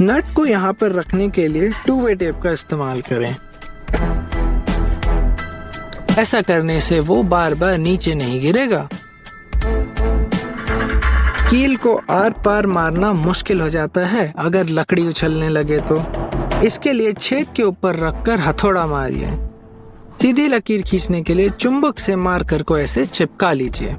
नट को यहाँ पर रखने के लिए 2-वे टेप का इस्तेमाल करें। ऐसा करने से वो बार बार नीचे नहीं गिरेगा। कील को आर पार मारना मुश्किल हो जाता है अगर लकड़ी उछलने लगे तो। इसके लिए छेद के ऊपर रखकर हथौड़ा मारिए। सीधी लकीर खींचने के लिए चुंबक से मार्कर को ऐसे चिपका लीजिए।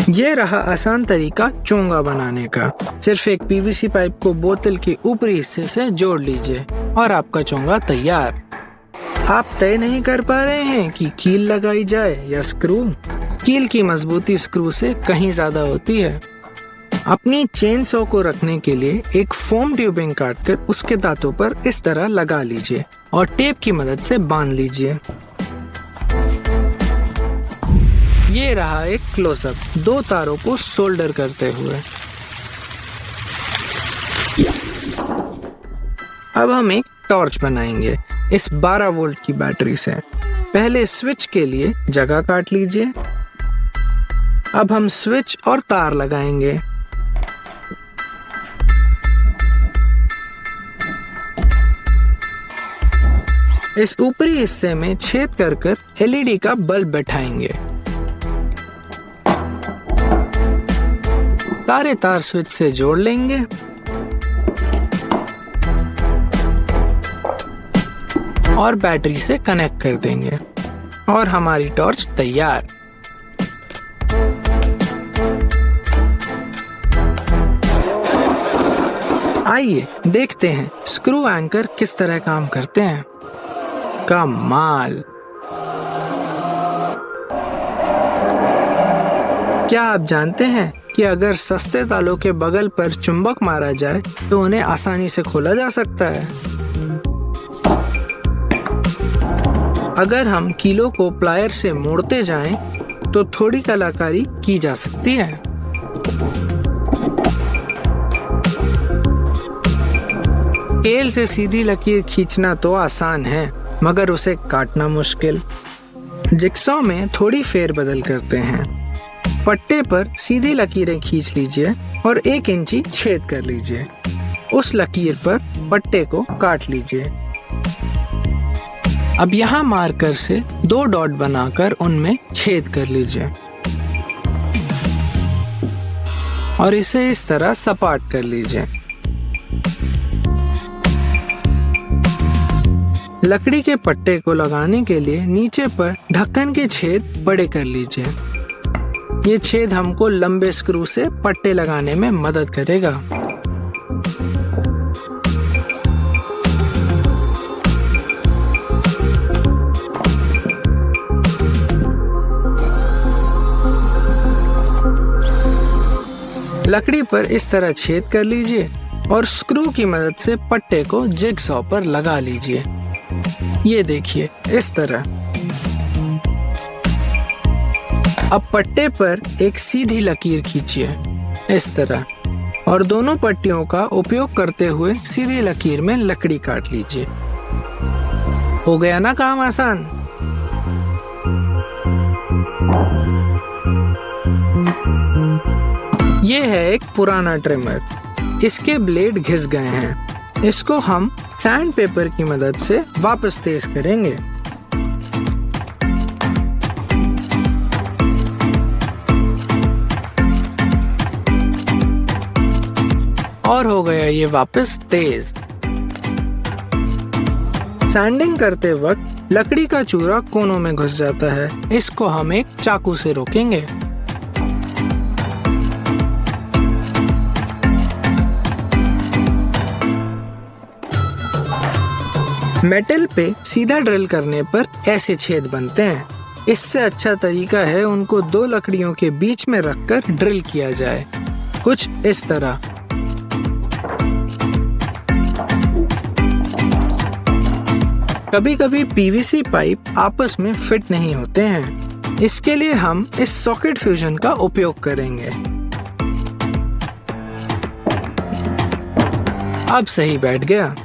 ये रहा आसान तरीका चोंगा बनाने का। सिर्फ एक पीवीसी पाइप को बोतल के ऊपरी हिस्से से जोड़ लीजिए और आपका चोंगा तैयार। आप तय नहीं कर पा रहे हैं कि कील लगाई जाए या स्क्रू? कील की मजबूती स्क्रू से कहीं ज्यादा होती है। अपनी चेन सॉ को रखने के लिए एक फोम ट्यूबिंग काटकर उसके दांतों पर इस तरह लगा लीजिए और टेप की मदद से बांध लीजिए। ये रहा एक क्लोजअप 2 तारों को सोल्डर करते हुए। अब हम एक टॉर्च बनाएंगे इस 12 वोल्ट की बैटरी से। पहले स्विच के लिए जगह काट लीजिए। अब हम स्विच और तार लगाएंगे। इस ऊपरी हिस्से में छेद कर एलईडी का बल्ब बैठाएंगे। सारे तार स्विच से जोड़ लेंगे। और बैटरी से कनेक्ट कर देंगे और हमारी टॉर्च तैयार। आइए देखते हैं स्क्रू एंकर किस तरह काम करते हैं। कमाल! क्या आप जानते हैं कि अगर सस्ते तालों के बगल पर चुंबक मारा जाए तो उन्हें आसानी से खोला जा सकता है? अगर हम कीलों को प्लायर से मोड़ते जाएं तो थोड़ी कलाकारी की जा सकती है। स्केल से सीधी लकीर खींचना तो आसान है, मगर उसे काटना मुश्किल। जिक्सॉ में थोड़ी फेरबदल करते हैं। पट्टे पर सीधी लकीरें खींच लीजिए और 1 इंची छेद कर लीजिए। उस लकीर पर पट्टे को काट लीजिए। अब यहाँ मार्कर से 2 डॉट बनाकर उनमें छेद कर लीजिए और इसे इस तरह सपाट कर लीजिए। लकड़ी के पट्टे को लगाने के लिए नीचे पर ढक्कन के छेद बड़े कर लीजिए। ये छेद हमको लंबे स्क्रू से पट्टे लगाने में मदद करेगा। लकड़ी पर इस तरह छेद कर लीजिए और स्क्रू की मदद से पट्टे को जिगसॉ पर लगा लीजिए। ये देखिए इस तरह। अब पट्टे पर एक सीधी लकीर खींचिए इस तरह और दोनों पट्टियों का उपयोग करते हुए सीधी लकीर में लकड़ी काट लीजिए। हो गया ना काम आसान। ये है एक पुराना ट्रिमर। इसके ब्लेड घिस गए हैं। इसको हम सैंड पेपर की मदद से वापस तेज करेंगे। और हो गया ये वापस तेज। सैंडिंग करते वक्त लकड़ी का चूरा कोनों में घुस जाता है। इसको हम एक चाकू से रोकेंगे। मेटल पे सीधा ड्रिल करने पर ऐसे छेद बनते हैं। इससे अच्छा तरीका है उनको 2 लकड़ियों के बीच में रखकर ड्रिल किया जाए, कुछ इस तरह। कभी कभी पीवीसी पाइप आपस में फिट नहीं होते हैं। इसके लिए हम इस सॉकेट फ्यूजन का उपयोग करेंगे। अब सही बैठ गया।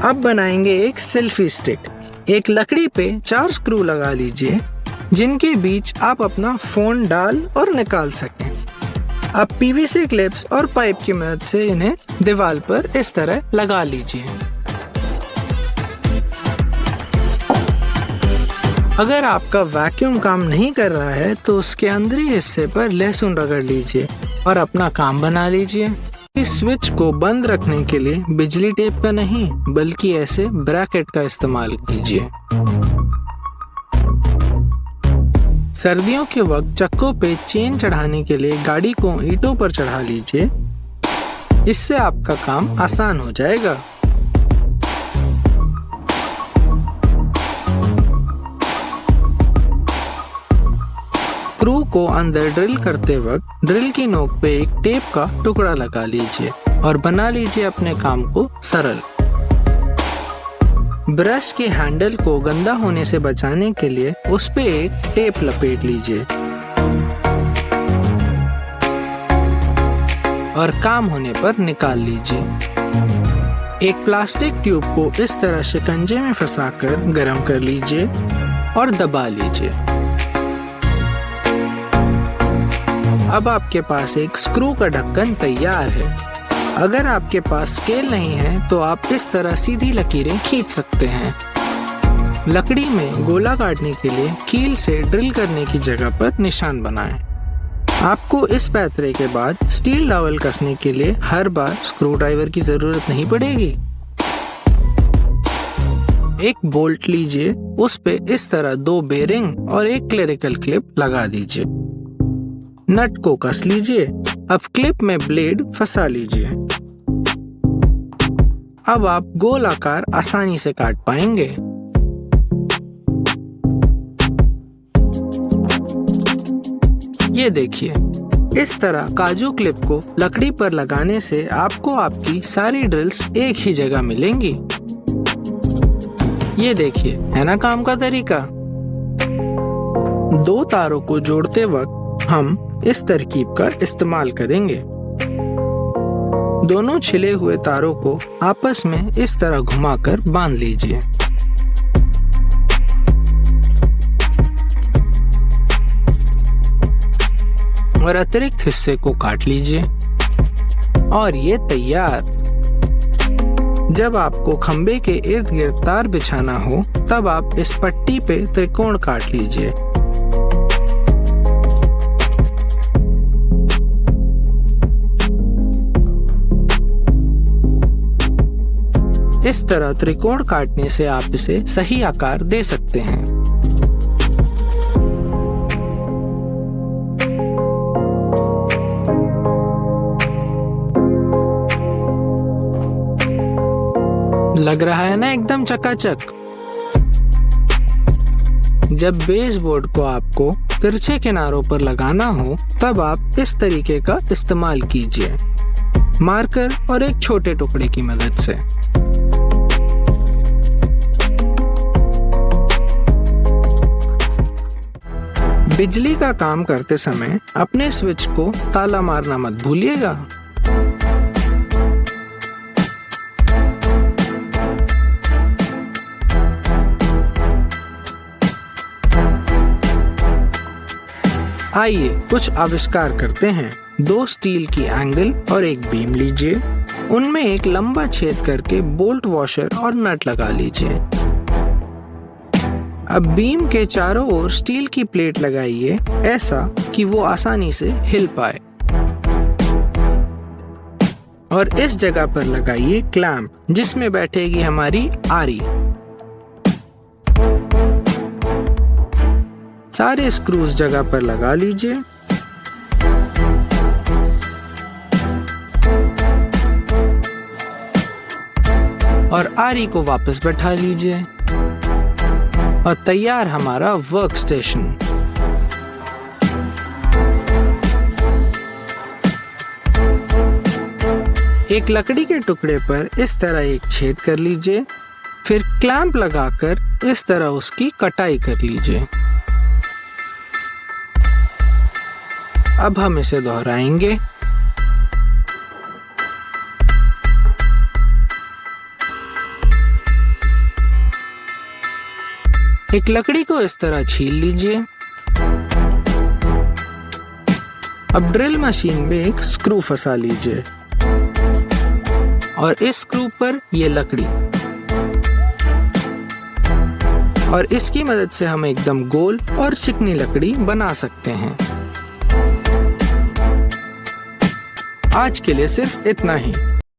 अब बनाएंगे एक सेल्फी स्टिक। एक लकड़ी पे 4 स्क्रू लगा लीजिए जिनके बीच आप अपना फोन डाल और निकाल सकें। अब पीवीसी क्लिप्स और पाइप की मदद से इन्हें दीवार पर इस तरह लगा लीजिए। अगर आपका वैक्यूम काम नहीं कर रहा है तो उसके अंदरी हिस्से पर लहसुन रगड़ लीजिए और अपना काम बना लीजिए। इस स्विच को बंद रखने के लिए बिजली टेप का नहीं बल्कि ऐसे ब्रैकेट का इस्तेमाल कीजिए। सर्दियों के वक्त चक्कों पे चेन चढ़ाने के लिए गाड़ी को ईंटों पर चढ़ा लीजिए। इससे आपका काम आसान हो जाएगा। स्क्रू को अंदर ड्रिल करते वक्त ड्रिल की नोक पे एक टेप का टुकड़ा लगा लीजिए और बना लीजिए अपने काम को सरल। ब्रश के हैंडल को गंदा होने से बचाने के लिए उस पे एक टेप लपेट लीजिए और काम होने पर निकाल लीजिए। एक प्लास्टिक ट्यूब को इस तरह शिकंजे में फंसाकर गर्म कर लीजिए और दबा लीजिए। अब आपके पास एक स्क्रू का ढक्कन तैयार है। अगर आपके पास स्केल नहीं है तो आप इस तरह सीधी लकीरें खींच सकते हैं। लकड़ी में गोला काटने के लिए कील से ड्रिल करने की जगह पर निशान बनाएं। आपको इस पैतरे के बाद स्टील डॉवल कसने के लिए हर बार स्क्रू ड्राइवर की जरूरत नहीं पड़ेगी। एक बोल्ट लीजिए, उस पे इस तरह 2 बेरिंग और एक क्लेरिकल क्लिप लगा दीजिए। नट को कस लीजिए। अब क्लिप में ब्लेड फंसा लीजिए। अब आप गोल आकार आसानी से काट पाएंगे। ये देखिए, इस तरह काजू क्लिप को लकड़ी पर लगाने से आपको आपकी सारी ड्रिल्स एक ही जगह मिलेंगी। ये देखिए, है ना काम का तरीका। 2 तारों को जोड़ते वक्त हम इस तरकीब का इस्तेमाल करेंगे। दोनों छिले हुए तारों को आपस में इस तरह घुमाकर बांध लीजिए। और अतिरिक्त हिस्से को काट लीजिए और ये तैयार। जब आपको खंबे के इर्द गिर्द तार बिछाना हो तब आप इस पट्टी पे त्रिकोण काट लीजिए। इस तरह त्रिकोण काटने से आप इसे सही आकार दे सकते हैं। लग रहा है ना एकदम चकाचक। जब बेसबोर्ड को आपको तिरछे किनारों पर लगाना हो तब आप इस तरीके का इस्तेमाल कीजिए, मार्कर और एक छोटे टुकड़े की मदद से। बिजली का काम करते समय अपने स्विच को ताला मारना मत भूलिएगा। आइए कुछ आविष्कार करते हैं। 2 स्टील की एंगल और एक बीम लीजिए। उनमें एक लंबा छेद करके बोल्ट वॉशर और नट लगा लीजिए। अब बीम के चारों ओर स्टील की प्लेट लगाइए, ऐसा कि वो आसानी से हिल पाए। और इस जगह पर लगाइए क्लैंप, जिसमें बैठेगी हमारी आरी। सारे स्क्रूज जगह पर लगा लीजिए। और आरी को वापस बैठा लीजिए और तैयार हमारा वर्क स्टेशन। एक लकड़ी के टुकड़े पर इस तरह एक छेद कर लीजिए, फिर क्लैंप लगाकर इस तरह उसकी कटाई कर लीजिए। अब हम इसे दोहराएंगे। एक लकड़ी को इस तरह छील लीजिए अब ड्रिल मशीन में एक स्क्रू फंसा लीजिए और इस स्क्रू पर ये लकड़ी, और इसकी मदद से हम एकदम गोल और चिकनी लकड़ी बना सकते हैं। आज के लिए सिर्फ इतना ही।